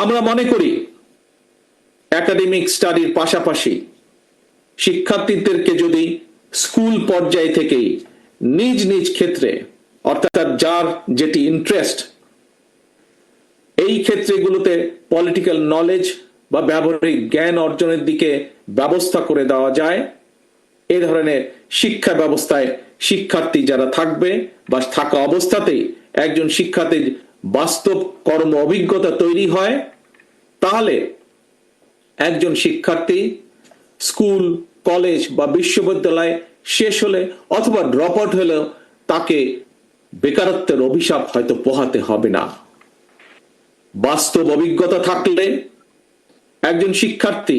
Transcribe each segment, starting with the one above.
আমরা মনে করি একাডেমিক স্টাডির পাশাপাশি শিক্ষার্থীদেরকে যদি স্কুল পর্যায় থেকেই নিজ নিজ ক্ষেত্রে, অর্থাৎ যার যেটি ইন্টারেস্ট, এই ক্ষেত্রগুলোতে পলিটিক্যাল নলেজ বা ব্যবহারিক জ্ঞান অর্জনের দিকে ব্যবস্থা করে দেওয়া যায়, এই ধরনের শিক্ষা ব্যবস্থায় শিক্ষার্থী যারা থাকবে বা থাকা অবস্থাতেই একজন শিক্ষার্থীর বাস্তব কর্ম অভিজ্ঞতা তৈরি হয়, তাহলে একজন শিক্ষার্থী স্কুল, কলেজ বা বিশ্ববিদ্যালয় শেষ হলে অথবা ড্রপ আউট হলেও তাকে বেকারত্বের অভিশাপ হয়তো পোহাতে হবে না। বাস্তব অভিজ্ঞতা থাকলে একজন শিক্ষার্থী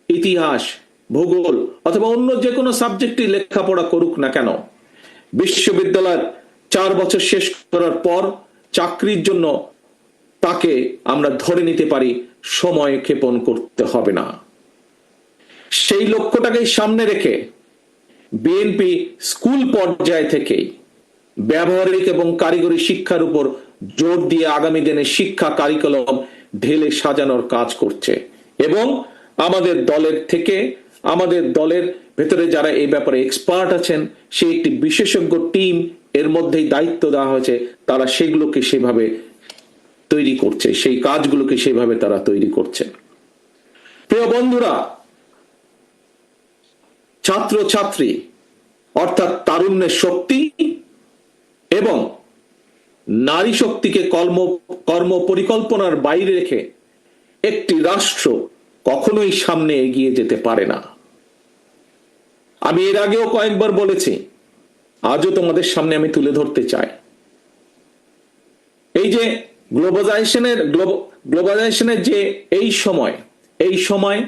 ইতিহাস, ভূগোল অথবা অন্য যে কোনো সাবজেক্টে লেখাপড়া করুক না কেন, বিশ্ববিদ্যালয়ের 4 বছর শেষ করার পর চাকরির জন্য তাকে আমরা ধরে নিতে পারি সময় ক্ষেপণ করতে হবে না। সেই লক্ষ্যটাকে সামনে রেখে বিএনপি স্কুল পর্যায় থেকেই ব্যবহারিক এবং কারিগরি শিক্ষার উপর জোর দিয়ে আগামী দিনে শিক্ষা কারিকুলাম ঢেলে সাজানোর কাজ করছে এবং আমাদের দলের ভেতরে যারা এই ব্যাপারে এক্সপার্ট আছেন, সেই একটি বিশেষজ্ঞ টিম এর মধ্যেই দায়িত্ব দেওয়া হয়েছে, তারা সেগুলোকে সেভাবে তৈরি করছে, সেই কাজগুলোকে সেভাবে তারা তৈরি করছে। প্রিয় বন্ধুরা, ছাত্র ছাত্রী অর্থাৎ তারুণ্যের শক্তি এবং নারী শক্তিকে কর্ম পরিকল্পনার বাইরে রেখে একটি রাষ্ট্র কখনোই সামনে এগিয়ে যেতে পারে না। আমি এর আগেও কয়েকবার বলেছি, আজও তোমাদের সামনে আমি তুলে ধরতে চাই। এই যে গ্লোবালাইজেশনের যে এই সময়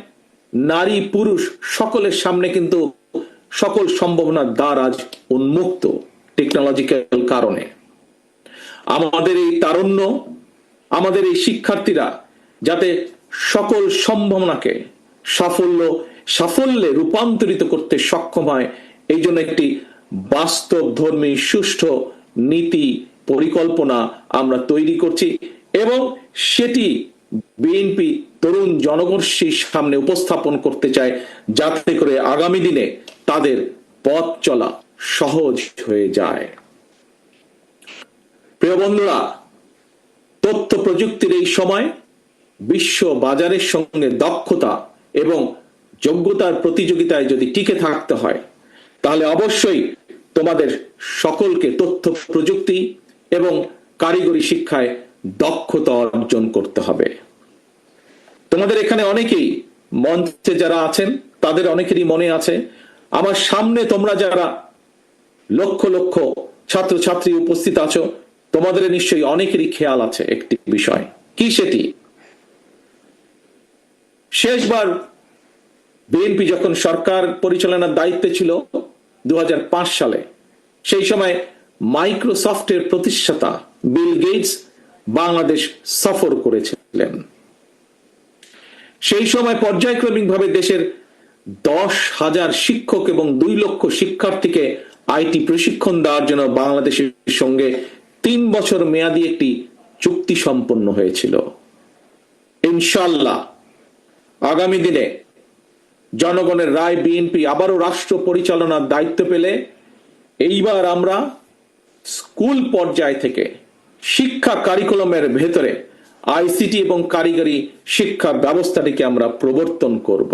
নারী পুরুষ সকলের সামনে কিন্তু সকল সম্ভাবনার দ্বার আজ উন্মুক্ত টেকনোলজিক্যাল কারণে। আমাদের এই তারুণ্য, আমাদের এই শিক্ষার্থীরা যাতে সকল সম্ভাবনাকে সাফল্যে রূপান্তরিত করতে সক্ষম হয়, এই জন্য একটি বাস্তবধর্মী সুষ্ঠু নীতি পরিকল্পনা আমরা তৈরি করছি এবং সেটি বিএনপি তরুণ জনগোষ্ঠীর সামনে উপস্থাপন করতে চায়, যাতে করে আগামী দিনে তাদের পথ চলা সহজ হয়ে যায়। প্রিয় বন্ধুরা, তথ্য প্রযুক্তির এই সময় বিশ্ব বাজারের সঙ্গে দক্ষতা এবং যোগ্যতার প্রতিযোগিতায় যদি টিকে থাকতে হয়, তাহলে অবশ্যই তোমাদের সকলকে তথ্য প্রযুক্তি এবং কারিগরি শিক্ষায় দক্ষতা অর্জন করতে হবে। তোমাদের এখানে অনেকেই মঞ্চে যারা আছেন, তাদের অনেকেরই মনে আছে, আমার সামনে তোমরা যারা লক্ষ লক্ষ ছাত্রছাত্রী উপস্থিত আছো, তোমাদের নিশ্চয়ই অনেকেরই খেয়াল আছে একটি বিষয়। কি সেটি? শেষবার বিএনপি যখন সরকার পরিচালনার দায়িত্বে ছিল 2005 সালে, সেই সময় মাইক্রোসফটের প্রতিষ্ঠাতা বিল গেটস বাংলাদেশ সফর করেছিলেন। সেই সময় পর্যায়ক্রমিকভাবে দেশের 10,000 শিক্ষক এবং 2 লক্ষ শিক্ষার্থীকে আইটি প্রশিক্ষণ দেওয়ার জন্য বাংলাদেশের সঙ্গে 3 বছর মেয়াদী একটি চুক্তি সম্পন্ন হয়েছিল। ইনশাআল্লাহ আগামী দিনে জনগণের রায় বিএনপি আবারও রাষ্ট্র পরিচালনার দায়িত্ব পেলে এইবার আমরা স্কুল পর্যায় থেকে শিক্ষা কারিকুলামের ভেতরে আইসিটি এবং কারিগরি শিক্ষা ব্যবস্থাটিকে আমরা প্রবর্তন করব।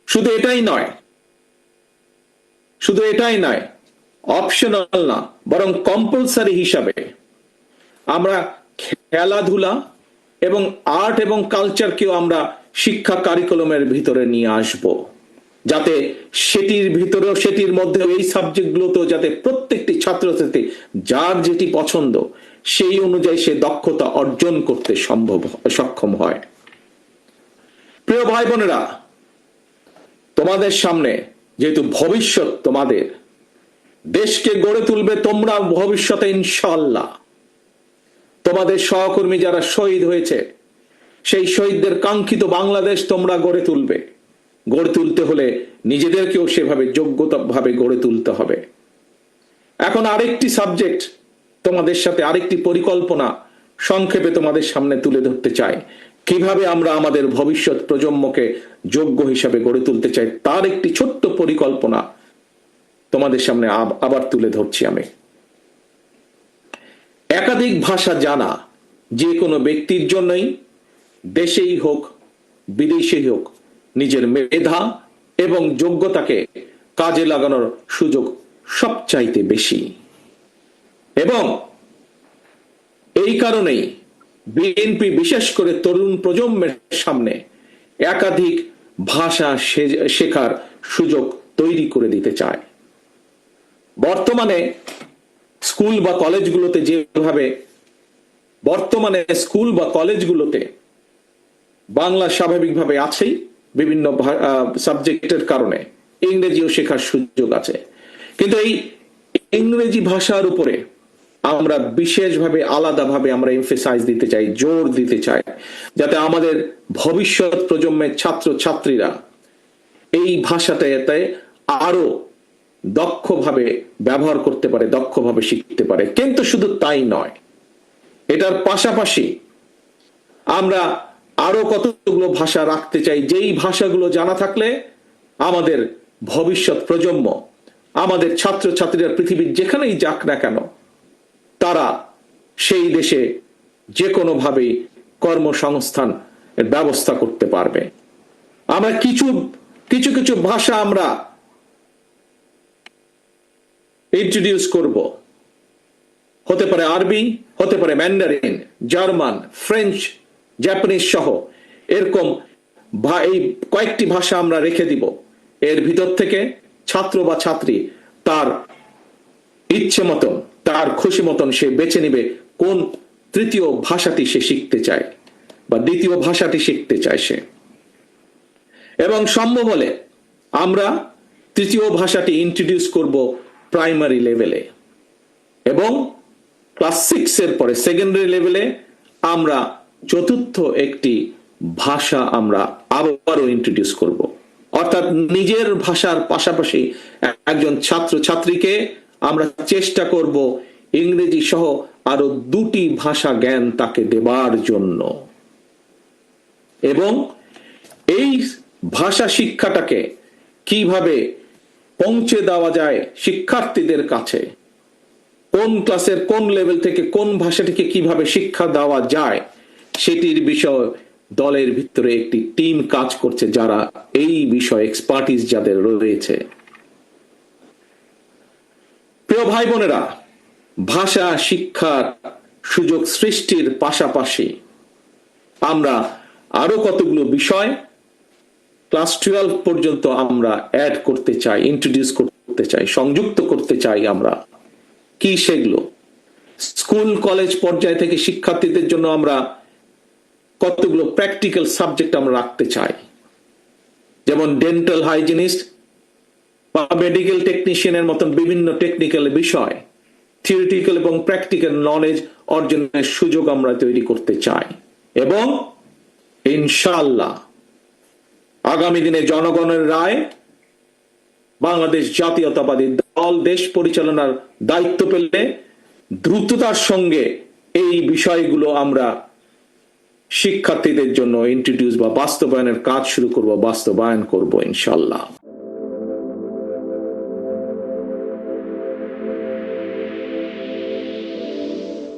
শুধু এটাই নয়, অপশনাল না, বরং কম্পালসারি হিসাবে আমরা খেলাধুলা এবং আর্ট এবং কালচারকেও আমরা শিক্ষা কারিকুলামের ভিতরে নিয়ে আসব, যাতে সেটির মধ্যে এই সাবজেক্টগুলোতেও যাতে প্রত্যেকটি ছাত্রছাত্রী যার যেটি পছন্দ সেই অনুযায়ী সে দক্ষতা অর্জন করতে সক্ষম হয়। প্রিয় ভাই বোনেরা, তোমাদের সামনে যেহেতু ভবিষ্যৎ, তোমাদের দেশকে গড়ে তুলবে তোমরা ভবিষ্যতে ইনশাআল্লাহ। তোমাদের সহকর্মী যারা শহীদ হয়েছে, সেই শহীদদের কাঙ্ক্ষিত বাংলাদেশ তোমরা গড়ে তুলবে। গড়ে তুলতে হলে নিজেদেরকেও সেভাবে যোগ্যতাভাবে গড়ে তুলতে হবে। এখন আরেকটি সাবজেক্ট তোমাদের সাথে, আরেকটি পরিকল্পনা সংক্ষেপে তোমাদের সামনে তুলে ধরতে চাই। কিভাবে আমরা আমাদের ভবিষ্যৎ প্রজন্মকে যোগ্য হিসাবে গড়ে তুলতে চাই তার একটি ছোট্ট পরিকল্পনা তোমাদের সামনে আবার তুলে ধরছি আমি। একাধিক ভাষা জানা যে কোনো ব্যক্তির জন্যই, দেশেই হোক বিদেশেই হোক, নিজের মেধা এবং যোগ্যতাকে কাজে লাগানোর সুযোগ সবচাইতে বেশি। এবং এই কারণেই বিএনপি বিশেষ করে তরুণ প্রজন্মের সামনে একাধিক ভাষা শেখার সুযোগ তৈরি করে দিতে চায়। বর্তমানে স্কুল বা কলেজগুলোতে বাংলা স্বাভাবিকভাবে আছেই, বিভিন্ন সাবজেক্টের কারণে ইংরেজিও শেখার সুযোগ আছে। কিন্তু এই ইংরেজি ভাষার উপরে আমরা বিশেষভাবে আলাদাভাবে আমরা এমফেসাইজ দিতে চাই, জোর দিতে চাই, যাতে আমাদের ভবিষ্যৎ প্রজন্মের ছাত্র ছাত্রীরা এই ভাষাটাতে আরো দক্ষভাবে ব্যবহার করতে পারে, দক্ষভাবে শিখতে পারে। কিন্তু শুধু তাই নয়, এটার পাশাপাশি আমরা আরো কতগুলো ভাষা রাখতে চাই, যেই ভাষাগুলো জানা থাকলে আমাদের ভবিষ্যৎ প্রজন্ম, আমাদের ছাত্র ছাত্রীরা পৃথিবীর যেখানেই যাক না কেন, তারা সেই দেশে যে কোনো ভাবে কর্মসংস্থান ব্যবস্থা করতে পারবে। আমরা কিছু কিছু ভাষা আমরা ইন্ট্রোডিউস করব, হতে পারে আরবি, হতে পারে ম্যান্ডারিন, জার্মান, ফ্রেঞ্চ, জাপানিজ সহ এরকম এই কয়েকটি ভাষা আমরা রেখে দিব। এর ভিতর থেকে ছাত্র বা ছাত্রী তার ইচ্ছে মতন, তার খুশি মতন সে বেছে নিবে কোন তৃতীয় ভাষাটি সে শিখতে চায় বা দ্বিতীয় ভাষাটি শিখতে চায় সে। এবং সম্ভব হলে আমরা তৃতীয় ভাষাটি ইন্ট্রোডিউস করব প্রাইমারি লেভেলে, এবং ক্লাস 6 এর পরে সেকেন্ডারি লেভেলে আমরা চতুর্থ একটি ভাষা আমরা আবারও ইন্ট্রোডিউস করব। অর্থাৎ নিজের ভাষার পাশাপাশি একজন ছাত্র ছাত্রীকে আমরা চেষ্টা করব ইংরেজি সহ আরো 2টি ভাষা জ্ঞান তাকে দেবার জন্য। এবং এই ভাষা শিক্ষাটাকে কিভাবে পৌঁছে দেওয়া যায় শিক্ষার্থীদের কাছে, কোন ক্লাসের কোন লেভেল থেকে কোন ভাষাটিকে কিভাবে শিক্ষা দেওয়া যায়, সেটির বিষয় দলের ভিতরে একটি টিম কাজ করছে, যারা এই বিষয়ে এক্সপার্টিস যাদের রয়েছে। প্রিয় ভাই বোনেরা, ভাষা শিক্ষার সুযোগ সৃষ্টির পাশাপাশি আমরা আরো কতগুলো বিষয় ক্লাস 12 পর্যন্ত আমরা অ্যাড করতে চাই, ইন্ট্রোডিউস করতে চাই, সংযুক্ত করতে চাই। আমরা কি সেগুলো? স্কুল কলেজ পর্যায় থেকে শিক্ষার্থীদের জন্য আমরা কতগুলো প্র্যাকটিক্যাল সাবজেক্ট আমরা রাখতে চাই, যেমন ডেন্টাল হাইজিনিস্ট বা মেডিকেল টেকনিশিয়ানের মতন বিভিন্ন টেকনিক্যাল বিষয়, থিওরিটিক্যাল এবং প্র্যাকটিক্যাল নলেজ অর্জনের সুযোগ আমরা তৈরি করতে চাই। এবং ইনশাআল্লাহ আগামী দিনে জনগণের রায়, বাংলাদেশ জাতীয়তাবাদী দল দেশ পরিচালনার দায়িত্ব পেলে দ্রুততার সঙ্গে এই বিষয়গুলো আমরা শিক্ষার্থীদের জন্য ইন্ট্রোডিউস বা বাস্তবায়নের কাজ শুরু করব, বাস্তবায়ন করব ইনশাআল্লাহ।